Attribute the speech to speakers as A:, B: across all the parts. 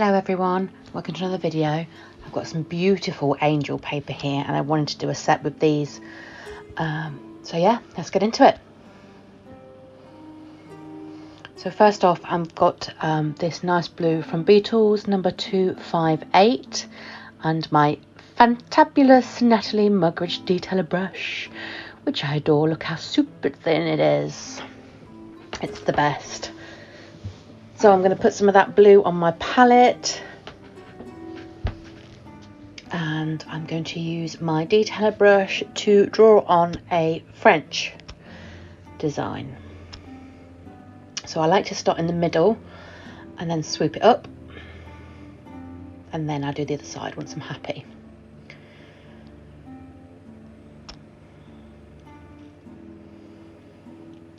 A: Hello everyone, welcome to another video. I've got some beautiful angel paper here and I wanted to do a set with these. So yeah, let's get into it. So first off, I've got this nice blue from Beetles, number 258, and my fantabulous Natalie Mugridge detailer brush, which I adore. Look how super thin it is. It's the best. So I'm going to put some of that blue on my palette, and I'm going to use my detailer brush to draw on a French design. So I like to start in the middle and then swoop it up, and then I do the other side once I'm happy.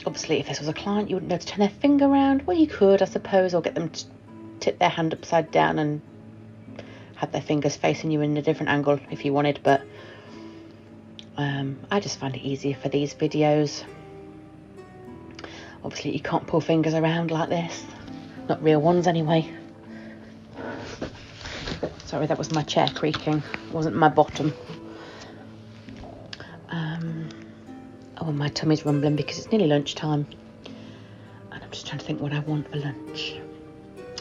A: Obviously, if this was a client, you wouldn't be able to turn their finger around. Well, you could, I suppose, or get them to tip their hand upside down and have their fingers facing you in a different angle if you wanted, but I just find it easier for these videos. Obviously, you can't pull fingers around like this. Not real ones, anyway. Sorry, that was my chair creaking. It wasn't my bottom. Oh, and my tummy's rumbling because it's nearly lunchtime. And I'm just trying to think what I want for lunch.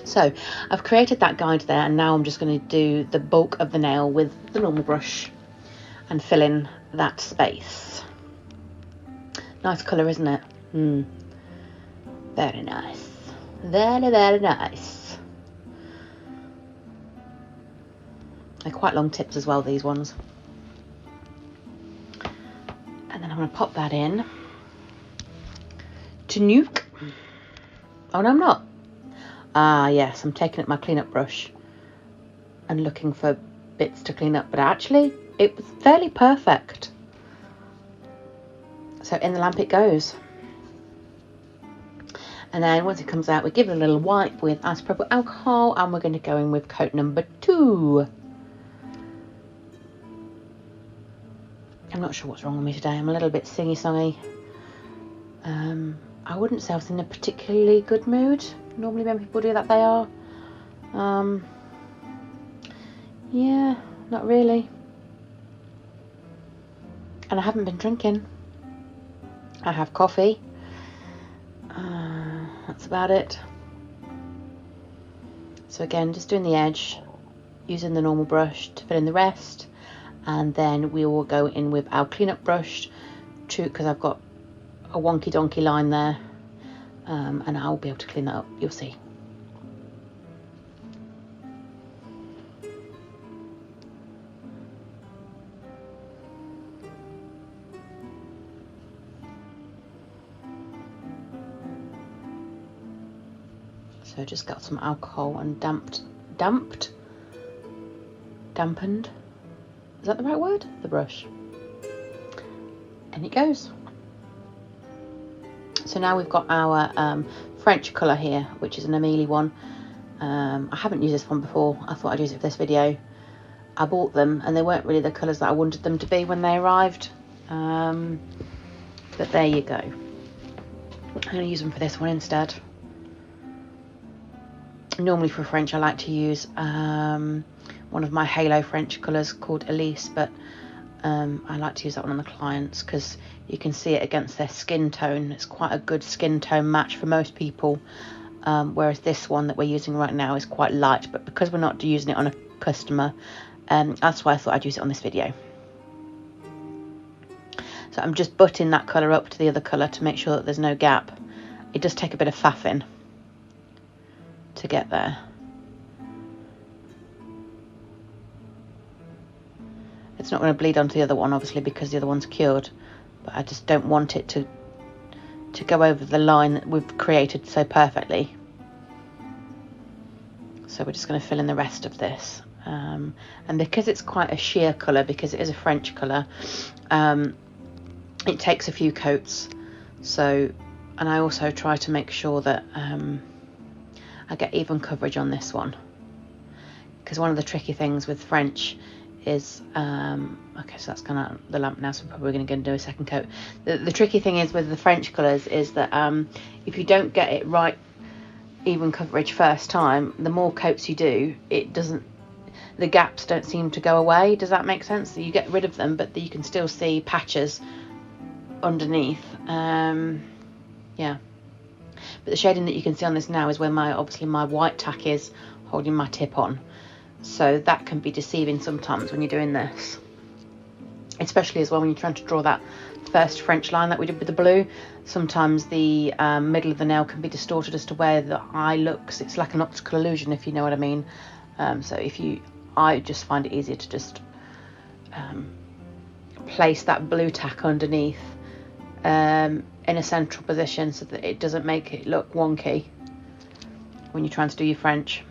A: So, I've created that guide there, and now I'm just going to do the bulk of the nail with the normal brush and fill in that space. Nice colour, isn't it? Very nice. Very, very nice. They're quite long tips as well, these ones. And then I'm going to pop that in to nuke. Oh, no, I'm not. Ah, yes, I'm taking up my clean-up brush and looking for bits to clean up. But actually, it was fairly perfect. So in the lamp it goes. And then once it comes out, we give it a little wipe with isopropyl alcohol, and we're going to go in with coat number 2. I'm not sure what's wrong with me today. I'm a little bit singy-songy. I wouldn't say I was in a particularly good mood. Normally when people do that, they are. Yeah, not really. And I haven't been drinking. I have coffee. That's about it. So again, just doing the edge, using the normal brush to fill in the rest. And then we will go in with our cleanup brush because I've got a wonky donkey line there, and I'll be able to clean that up, you'll see. So just got some alcohol and dampened. Is that the right word? The brush. And it goes. So now we've got our French colour here, which is an Amelie one. I haven't used this one before. I thought I'd use it for this video. I bought them and they weren't really the colours that I wanted them to be when they arrived. But there you go. I'm going to use them for this one instead. Normally for French I like to use one of my halo French colours called Elise, but I like to use that one on the clients because you can see it against their skin tone. It's quite a good skin tone match for most people, whereas this one that we're using right now is quite light, but because we're not using it on a customer, that's why I thought I'd use it on this video. So I'm just butting that colour up to the other colour to make sure that there's no gap. It does take a bit of faffing to get there. It's not going to bleed onto the other one, obviously, because the other one's cured, but I just don't want it to go over the line that we've created so perfectly. So we're just going to fill in the rest of this, and because it's quite a sheer colour, because it is a French colour, it takes a few coats. So, and I also try to make sure that I get even coverage on this one, because one of the tricky things with French is okay, so that's gone out the lamp now, so we're probably going to go and do a second coat. The tricky thing is with the French colours is that if you don't get it right even coverage first time, the more coats you do, the gaps don't seem to go away. Does that make sense? So you get rid of them, but you can still see patches underneath. Yeah. But the shading that you can see on this now is where obviously my white tack is holding my tip on. So that can be deceiving sometimes when you're doing this. Especially as well when you're trying to draw that first French line that we did with the blue. Sometimes the middle of the nail can be distorted as to where the eye looks. It's like an optical illusion, if you know what I mean. So I just find it easier to just place that blue tack underneath in a central position so that it doesn't make it look wonky when you're trying to do your French.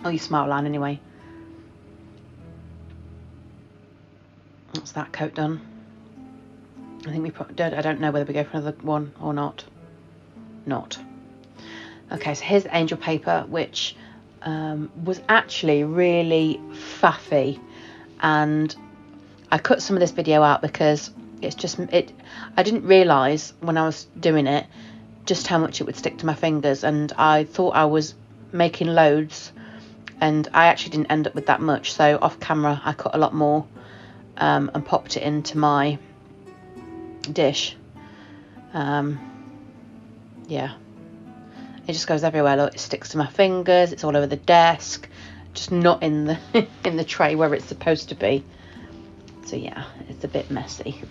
A: Or your smile line anyway. That's that coat done. I think I don't know whether we go for another one or not. Okay, so here's the angel paper, which was actually really faffy, and I cut some of this video out because I didn't realise when I was doing it just how much it would stick to my fingers, and I thought I was making loads, and I actually didn't end up with that much. So off camera I cut a lot more and popped it into my dish. Yeah, it just goes everywhere. Look, it sticks to my fingers, it's all over the desk, just not in the in the tray where it's supposed to be. So yeah, it's a bit messy.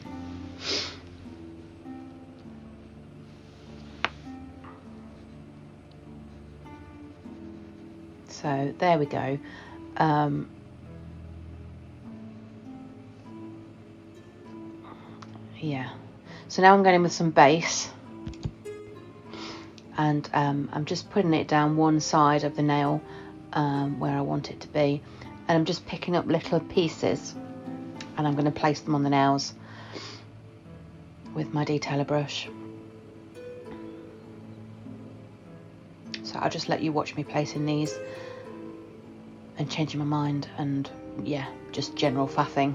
A: So there we go. Yeah, so now I'm going in with some base, and I'm just putting it down one side of the nail where I want it to be, and I'm just picking up little pieces and I'm going to place them on the nails with my detailer brush. So I'll just let you watch me placing these and changing my mind, and yeah, just general faffing.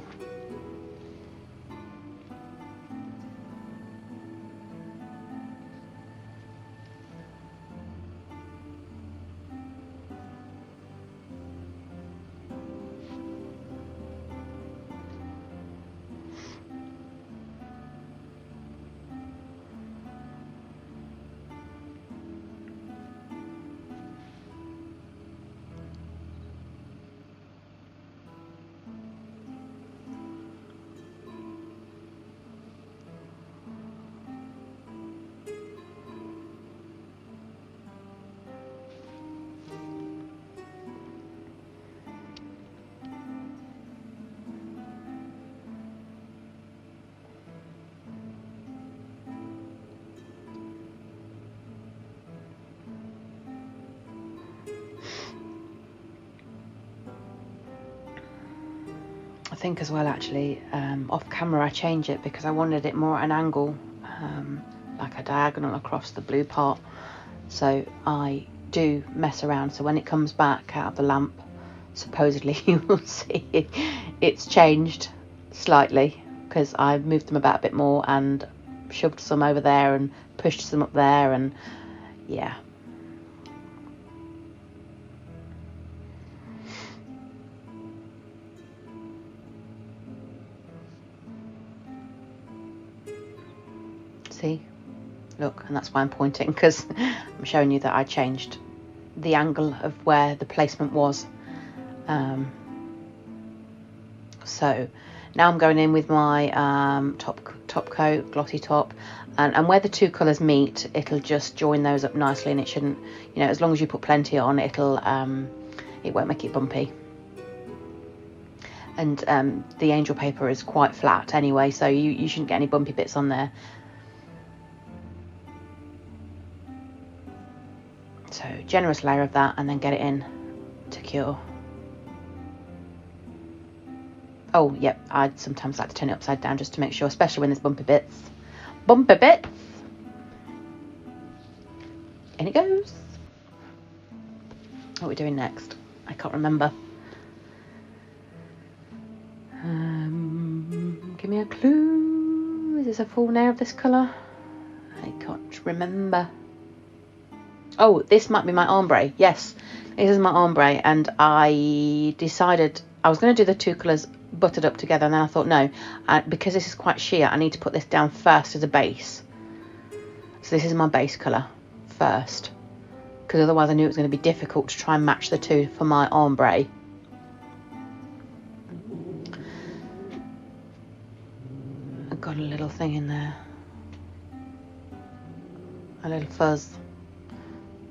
A: I think as well, actually, off camera I changed it because I wanted it more at an angle, like a diagonal across the blue part. So I do mess around, so when it comes back out of the lamp, supposedly you will see it's changed slightly because I've moved them about a bit more and shoved some over there and pushed some up there, and yeah. See, look, and that's why I'm pointing, because I'm showing you that I changed the angle of where the placement was. So now I'm going in with my top coat, glossy top, and where the two colours meet, it'll just join those up nicely, and it shouldn't, you know, as long as you put plenty on, it won't make it bumpy. And the angel paper is quite flat anyway, so you shouldn't get any bumpy bits on there. So generous layer of that, and then get it in to cure. Oh, yep, I'd sometimes like to turn it upside down just to make sure, especially when there's bumpy bits. Bumpy bits! In it goes. What are we doing next? I can't remember. Give me a clue. Is this a full nail of this colour? I can't remember. Oh, this might be my ombre. Yes, this is my ombre, and I decided I was going to do the two colours buttered up together, and then I thought no, because this is quite sheer, I need to put this down first as a base. So this is my base colour first, because otherwise I knew it was going to be difficult to try and match the two for my ombre. I've got a little thing in there, a little fuzz.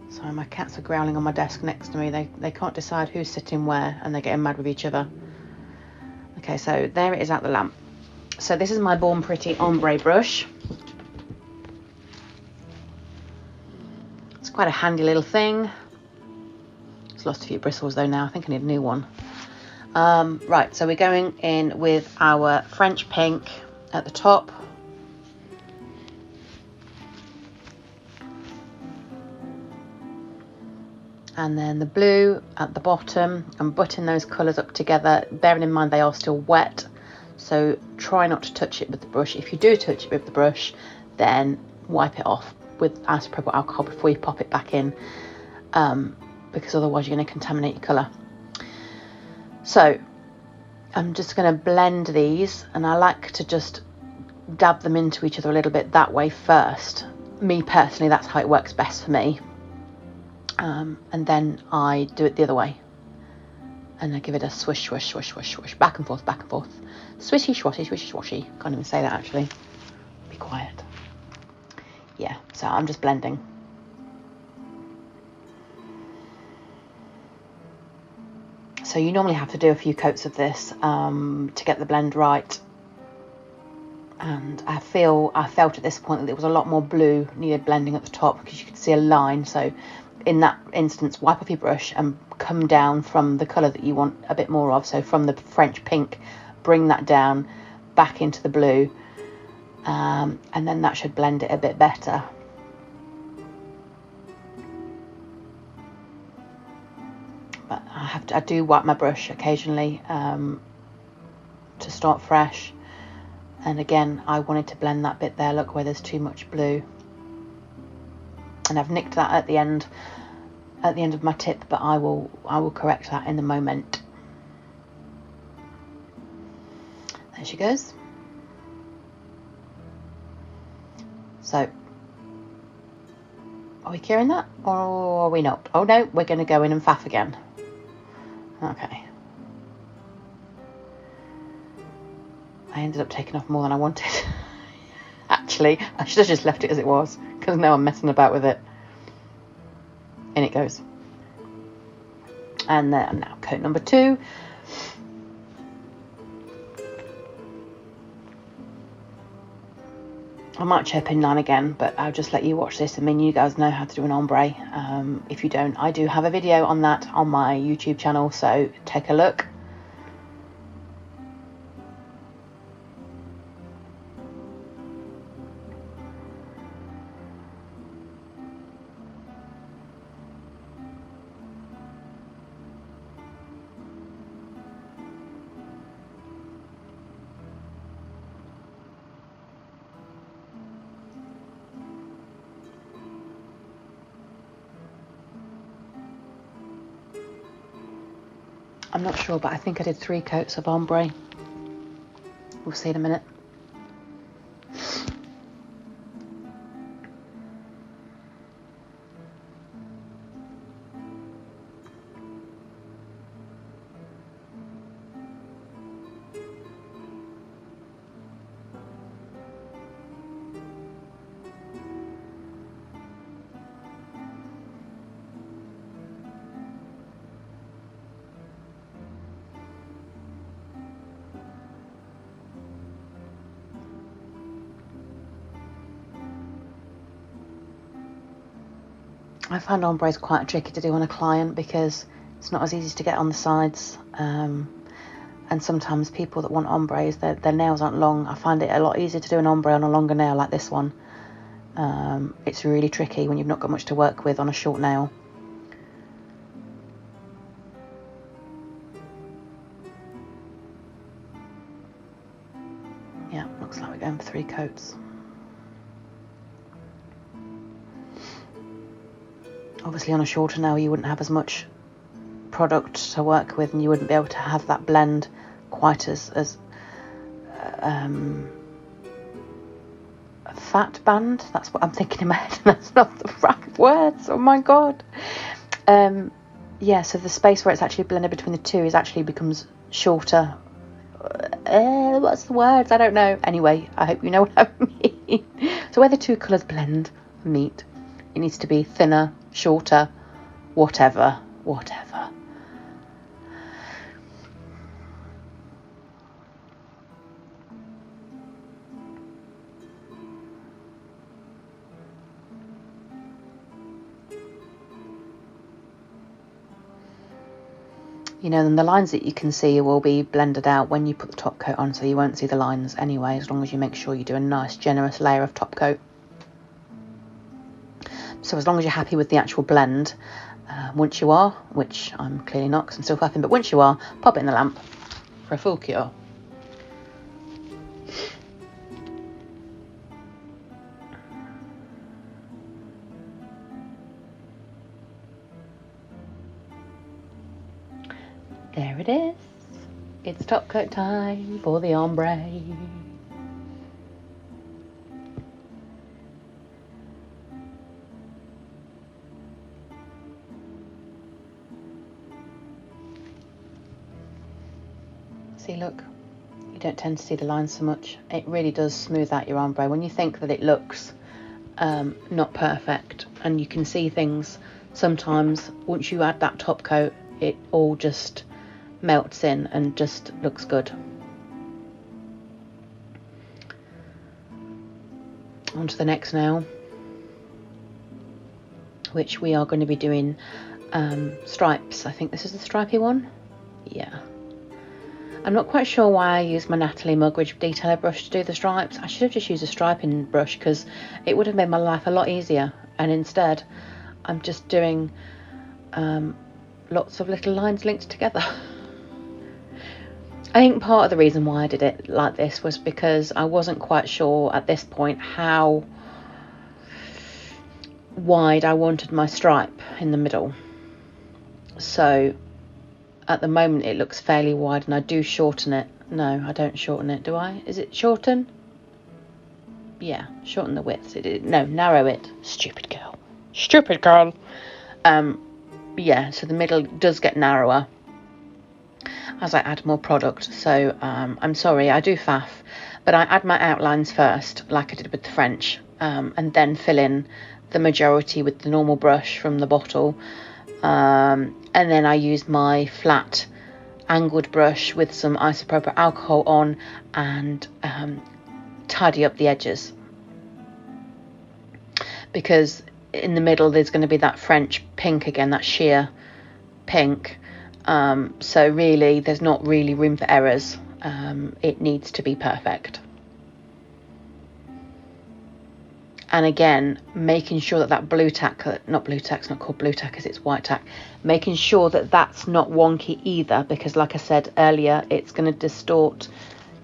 A: Sorry, my cats are growling on my desk next to me. They can't decide who's sitting where, and they're getting mad with each other. Okay, so there it is at the lamp. So this is my Born Pretty ombre brush. It's quite a handy little thing. It's lost a few bristles though now. I think I need a new one. Right, so we're going in with our French pink at the top. And then the blue at the bottom, and butting those colours up together, bearing in mind they are still wet, so try not to touch it with the brush. If you do touch it with the brush, then wipe it off with isopropyl alcohol before you pop it back in, because otherwise you're going to contaminate your colour. So I'm just going to blend these, and I like to just dab them into each other a little bit that way first. Me personally, that's how it works best for me. And then I do it the other way, and I give it a swish, swish, swish, swish, swish, back and forth, swishy, swashy, swishy, swashy. Can't even say that actually. Be quiet. Yeah, so I'm just blending. So you normally have to do a few coats of this to get the blend right. And I felt at this point that there was a lot more blue needed blending at the top, because you could see a line. So in that instance, wipe off your brush and come down from the colour that you want a bit more of. So from the French pink, bring that down back into the blue, and then that should blend it a bit better. But I do wipe my brush occasionally to start fresh. And again, I wanted to blend that bit there. Look where there's too much blue. And I've nicked that at the end of my tip, but I will correct that in a moment. There she goes. So, are we curing that, or are we not? Oh no, we're going to go in and faff again. Okay. I ended up taking off more than I wanted. Actually, I should have just left it as it was, because now I'm messing about with it. In it goes. And now coat number 2. I might chip in line again, but I'll just let you watch this. I mean, you guys know how to do an ombre. If you don't, I do have a video on that on my YouTube channel, so take a look. I'm not sure, but I think I did 3 coats of ombre. We'll see in a minute. I find ombre is quite tricky to do on a client, because it's not as easy to get on the sides, and sometimes people that want ombres, their nails aren't long. I find it a lot easier to do an ombre on a longer nail like this one. It's really tricky when you've not got much to work with on a short nail. Yeah, looks like we're going for 3 coats. Obviously on a shorter nail you wouldn't have as much product to work with, and you wouldn't be able to have that blend quite as fat band. That's what I'm thinking in my head. That's not the right words. Oh my god. Yeah, so the space where it's actually blended between the two actually becomes shorter. What's the words? I don't know. Anyway, I hope you know what I mean. So where the two colours blend, meet, it needs to be thinner, shorter, whatever. You know, then the lines that you can see will be blended out when you put the top coat on, so you won't see the lines anyway, as long as you make sure you do a nice generous layer of top coat. So as long as you're happy with the actual blend, once you are, which I'm clearly not because I'm still faffing, but once you are, pop it in the lamp for a full cure. There it is. It's top coat time for the ombre. See, look, you don't tend to see the lines so much. It really does smooth out your ombre. When you think that it looks not perfect, and you can see things, sometimes once you add that top coat, it all just melts in and just looks good. On to the next nail, which we are going to be doing stripes. I think this is the stripy one. Yeah. I'm not quite sure why I used my Natalie Mug Ridge Detailer brush to do the stripes. I should have just used a striping brush because it would have made my life a lot easier. And instead, I'm just doing lots of little lines linked together. I think part of the reason why I did it like this was because I wasn't quite sure at this point how wide I wanted my stripe in the middle. So at the moment it looks fairly wide, and I do shorten it. No, I don't shorten it, do I? Is it shorten? Yeah, shorten the width. No, narrow it. Stupid girl. Yeah, so the middle does get narrower as I add more product. So I'm sorry, I do faff, but I add my outlines first, like I did with the French, and then fill in the majority with the normal brush from the bottle, and then I use my flat angled brush with some isopropyl alcohol on and tidy up the edges, because in the middle there's going to be that French pink again, that sheer pink. So really there's not really room for errors. It needs to be perfect. And again, making sure that blue tack, it's not called blue tack because it's white tack, making sure that that's not wonky either, because like I said earlier, it's going to distort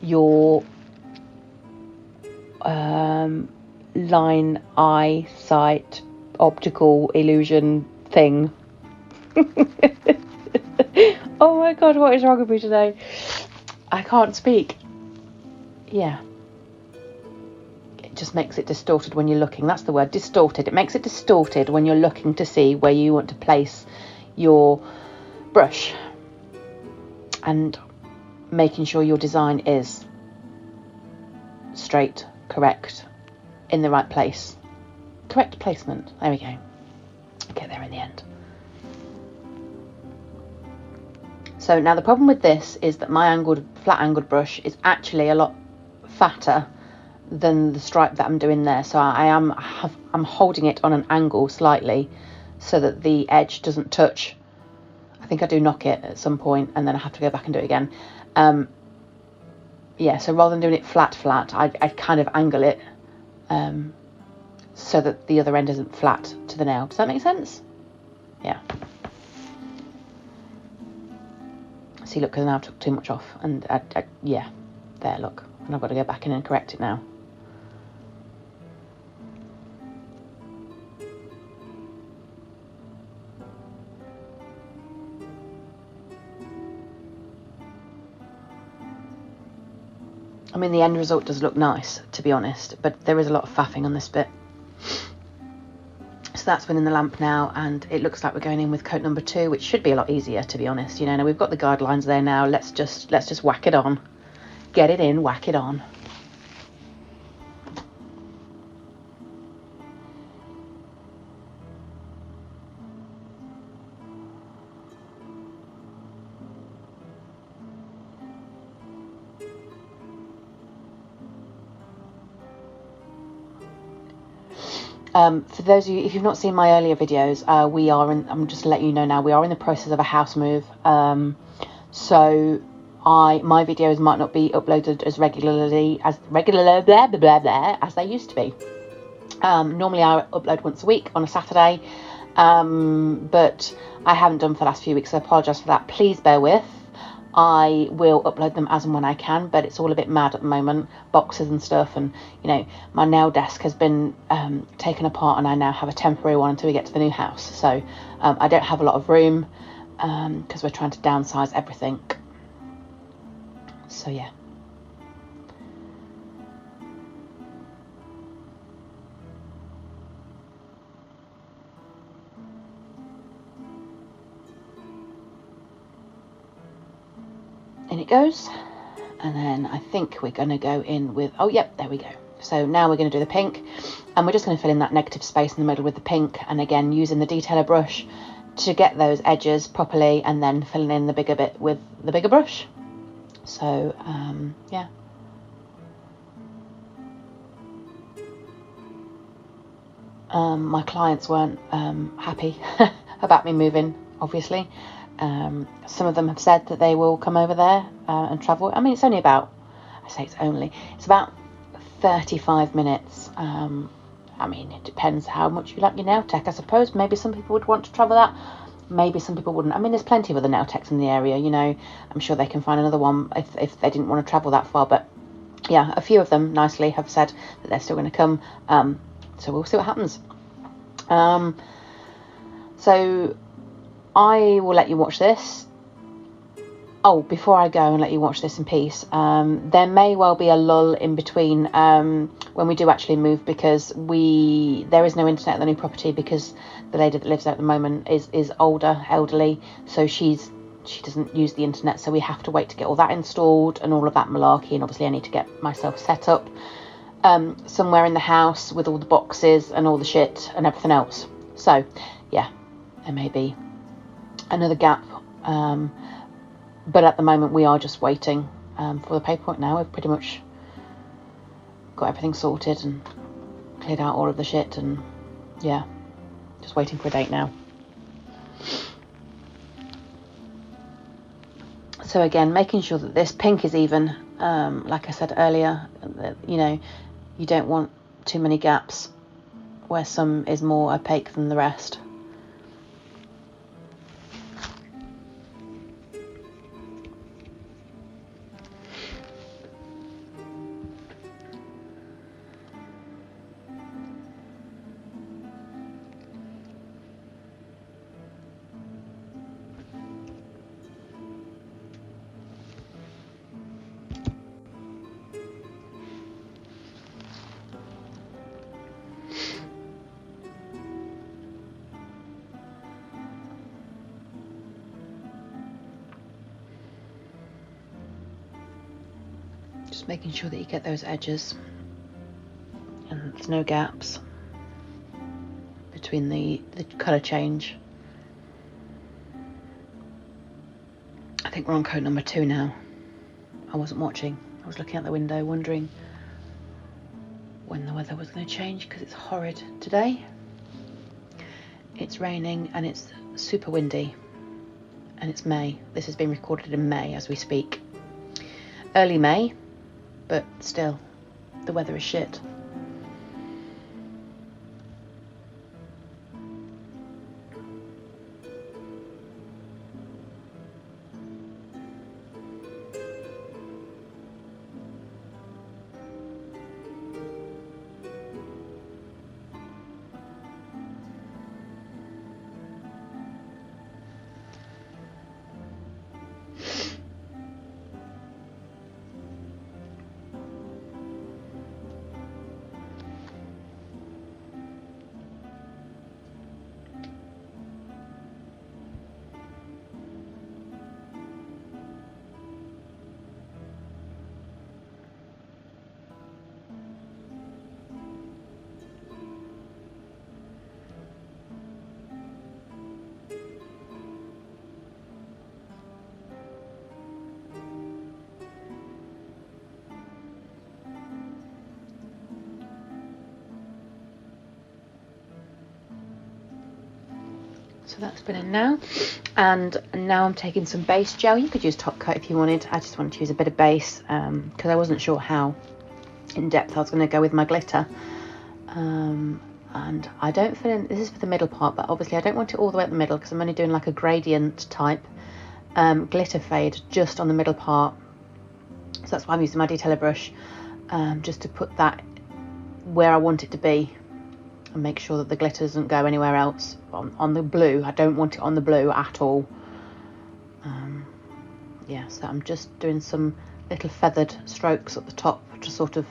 A: your line eyesight optical illusion thing. Oh my god, what is wrong with me today? I can't speak. Yeah. It just makes it distorted when you're looking. That's the word, distorted. It makes it distorted when you're looking to see where you want to place your brush. And making sure your design is straight, correct, in the right place. Correct placement. There we go. Get there in the end. So now the problem with this is that my flat angled brush is actually a lot fatter than the stripe that I'm doing there. So I'm holding it on an angle slightly so that the edge doesn't touch. I think I do knock it at some point and then I have to go back and do it again. Yeah, so rather than doing it flat, I kind of angle it so that the other end isn't flat to the nail. Does that make sense? Yeah. See, look, because now I took too much off, and yeah, there, look, and I've got to go back in and correct it now. I mean, the end result does look nice, to be honest, but there is a lot of faffing on this bit. So that's been in the lamp now, and it looks like we're going in with coat number 2, which should be a lot easier, to be honest. You know, now we've got the guidelines there now. Let's just whack it on. Get it in, whack it on. For those of you, if you've not seen my earlier videos, I'm just letting you know now, we are in the process of a house move. So my videos might not be uploaded as regularly as they used to be. Normally I upload once a week on a Saturday, but I haven't done for the last few weeks, so I apologise for that. Please bear with. I will upload them as and when I can, but it's all a bit mad at the moment, boxes and stuff, and you know, my nail desk has been taken apart, and I now have a temporary one until we get to the new house. So I don't have a lot of room because we're trying to downsize everything. So yeah. In it goes, and then I think we're going to go in with, oh yep, there we go. So now we're going to do the pink, and we're just going to fill in that negative space in the middle with the pink, and again using the detailer brush to get those edges properly, and then filling in the bigger bit with the bigger brush. So yeah. My clients weren't happy about me moving, obviously. Some of them have said that they will come over there and travel. I mean, it's only about, it's about 35 minutes. I mean, it depends how much you like your nail tech, I suppose. Maybe some people would want to travel that. Maybe some people wouldn't. I mean, there's plenty of other nail techs in the area, you know. I'm sure they can find another one if they didn't want to travel that far. But yeah, a few of them nicely have said that they're still going to come. So we'll see what happens. So I will let you watch this. Oh, before I go and let you watch this in peace, there may well be a lull in between when we do actually move, because there is no internet at the new property, because the lady that lives there at the moment is older, elderly, so she doesn't use the internet, so we have to wait to get all that installed and all of that malarkey, and obviously I need to get myself set up somewhere in the house with all the boxes and all the shit and everything else. So yeah, there may be another gap, but at the moment we are just waiting for the paperwork now. We've pretty much got everything sorted and cleared out all of the shit, and yeah, just waiting for a date now. So again, making sure that this pink is even, like I said earlier, you know, you don't want too many gaps where some is more opaque than the rest. Just making sure that you get those edges and there's no gaps between the colour change. I think we're on coat number 2 now. I wasn't watching. I was looking out the window wondering when the weather was going to change, because it's horrid today. It's raining and it's super windy, and it's May. This has been recorded in May as we speak. Early May, but still, the weather is shit. So that's been in now, and now I'm taking some base gel. You could use top coat if you wanted. I just wanted to use a bit of base because I wasn't sure how in depth I was going to go with my glitter. And I don't fill in, this is for the middle part, but obviously I don't want it all the way at the middle because I'm only doing like a gradient type glitter fade just on the middle part. So that's why I'm using my detailer brush, just to put that where I want it to be and make sure that the glitter doesn't go anywhere else on the blue. I don't want it on the blue at all. Yeah, so I'm just doing some little feathered strokes at the top to sort of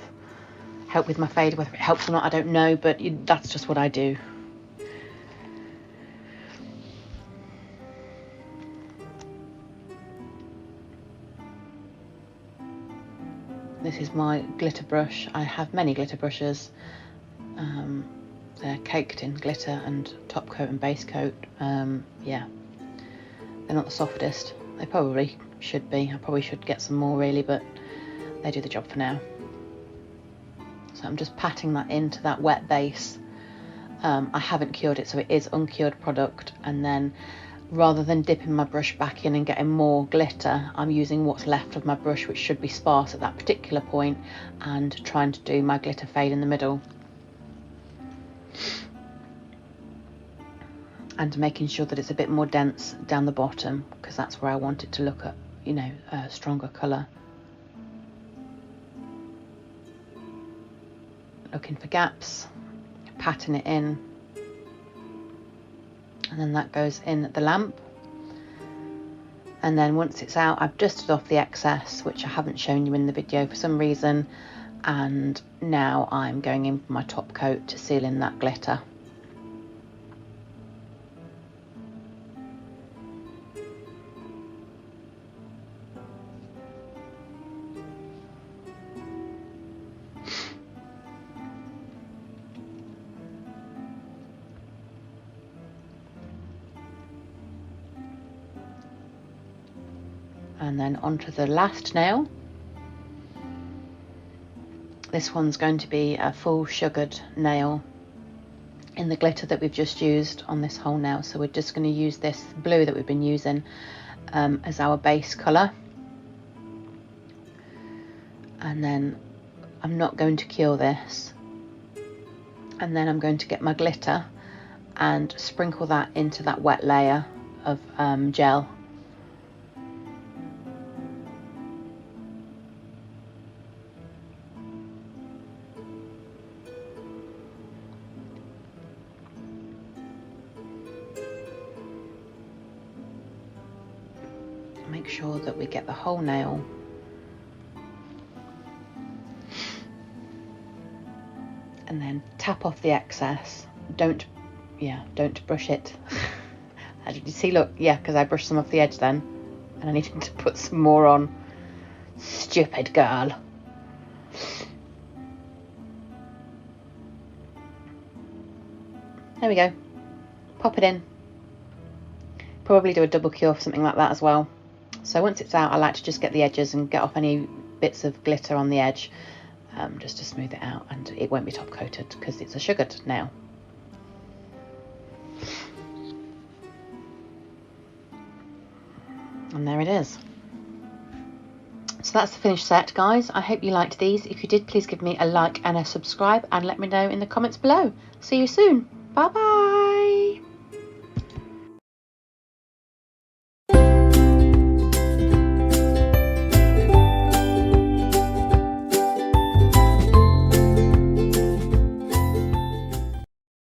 A: help with my fade. Whether it helps or not, I don't know, but that's just what I do. This is my glitter brush. I have many glitter brushes. They're caked in glitter and top coat and base coat. Yeah, they're not the softest. They probably should be. I probably should get some more really, but they do the job for now. So I'm just patting that into that wet base. I haven't cured it, so it is uncured product, and then rather than dipping my brush back in and getting more glitter, I'm using what's left of my brush, which should be sparse at that particular point, and trying to do my glitter fade in the middle. And making sure that it's a bit more dense down the bottom, because that's where I want it to look at, you know, a stronger colour. Looking for gaps, patting it in, and then that goes in the lamp. And then once it's out, I've dusted off the excess, which I haven't shown you in the video for some reason, and now I'm going in for my top coat to seal in that glitter. And then onto the last nail. This one's going to be a full sugared nail in the glitter that we've just used on this whole nail. So we're just going to use this blue that we've been using as our base colour. And then I'm not going to cure this. And then I'm going to get my glitter and sprinkle that into that wet layer of gel. Make sure that we get the whole nail. And then tap off the excess. Don't brush it. Did you see, look, yeah, because I brushed some off the edge then, and I needed to put some more on. Stupid girl. There we go. Pop it in. Probably do a double cure for something like that as well. So once it's out, I like to just get the edges and get off any bits of glitter on the edge, just to smooth it out, and it won't be top coated because it's a sugared nail. And there it is. So that's the finished set, guys. I hope you liked these. If you did, please give me a like and a subscribe, and let me know in the comments below. See you soon. Bye bye.